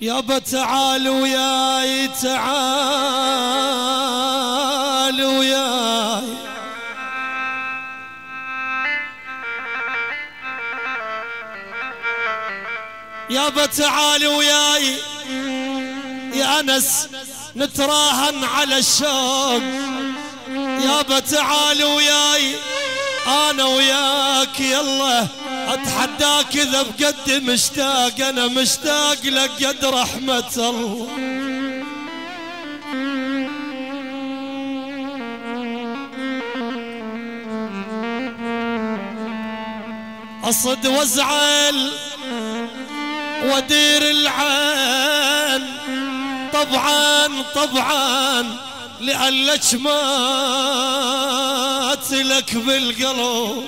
يابا تعال وياي تعال وياي يابا تعال وياي يا أنس نتراهن على الشوق. يابا تعال وياي أنا وياك يلا أتحداك إذا بقد مشتاق. أنا مشتاق لك قد رحمة الله. أصد وازعل ودير العين طبعا لألك مات لك بالقلب.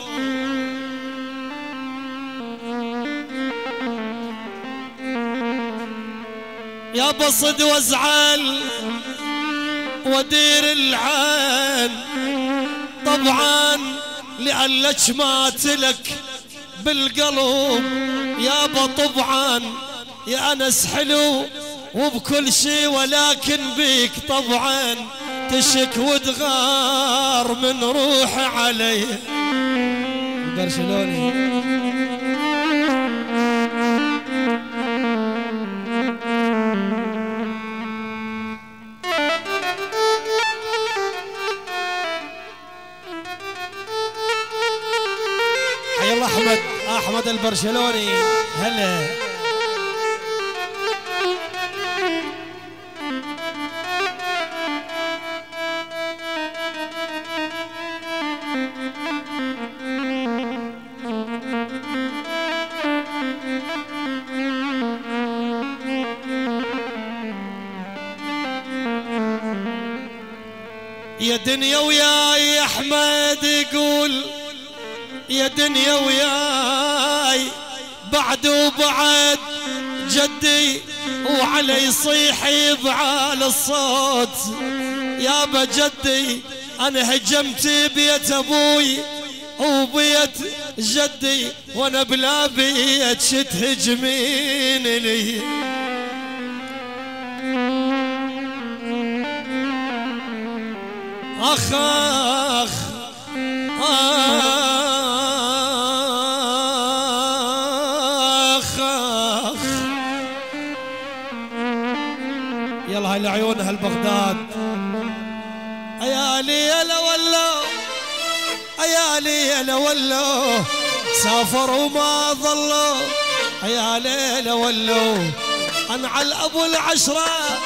يا بصد وازعل ودير العين طبعا لألك مات لك بالقلب. يابا طبعا يا أنس حلو وبكل شي ولكن بيك طبعا تشك وتغار من روحي علي. برشلوني حي الله أحمد البرشلوني. هلا يا دنيا وياي أحمد يقول يا دنيا وياي بعد وبعد جدي وعلي يصيح يبعال الصوت. يابا جدي أنا هجمت بيت أبوي وبيت جدي وأنا بلا بيت شتهجمين لي. أخ أخ أخ أخ يلا هاي لعيونها البغداد. أيالي يلا ولو أيالي يلا ولو سافروا ما ظلوا. أيالي يلا ولو أنعل أبو العشرة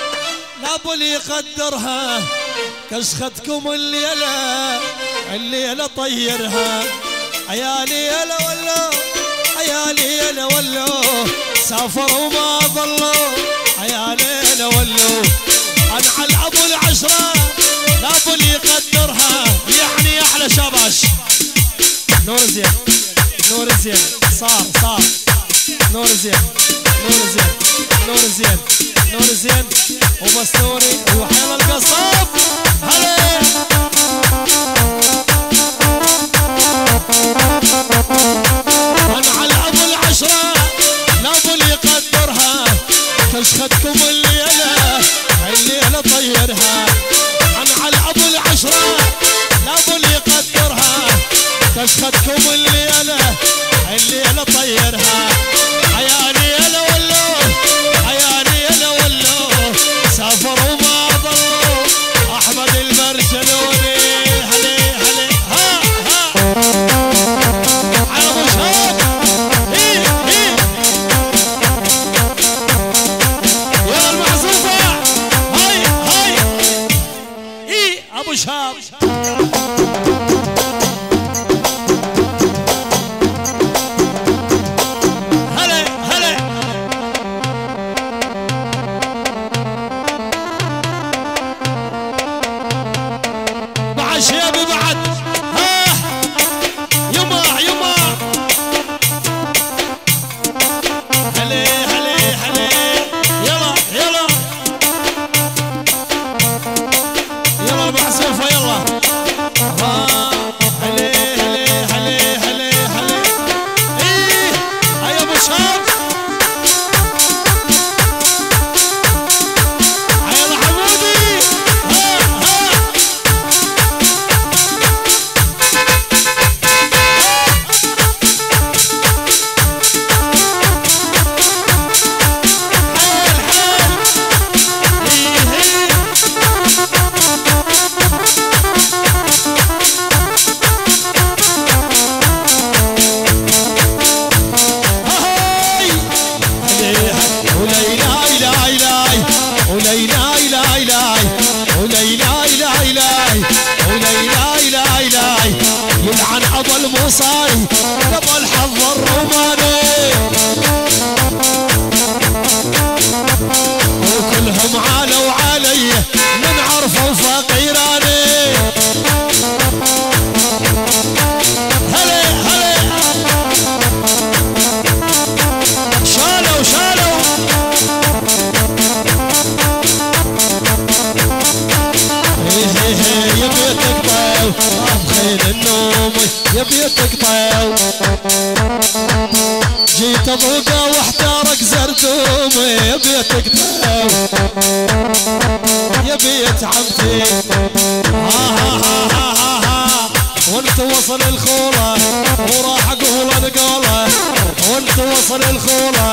لابو اللي يقدرها كشختكم الليلة طيرها. عيالي يلا ولو عيالي يلا ولو سافروا ما ظلوا. عيالي يلا ولو انعل ابو العشرة لابو اللي يقدرها. يعني احلى شباش نور زين نور زين صار نور زين نور زين نور زين نور زين وبستوري وحيل القصاب. هلا انعل ابو العشرة لابو اللي يقدرها كشختكم الليلة طيرها. انعل ابو العشرة لابو اللي يقدرها كشختكم الليلة طيرها. عيالي يلا ولو عيالي يلا ولو سافروا ما ظلوا. احمد البرشلوني هلي هلي ها على ابو شاب هي يلا المعزوفه هاي ابو شاب. تكتب يا بيت عمتي. وانت وصل الخولة وراح اقول نقوله، وانت وصل الخولة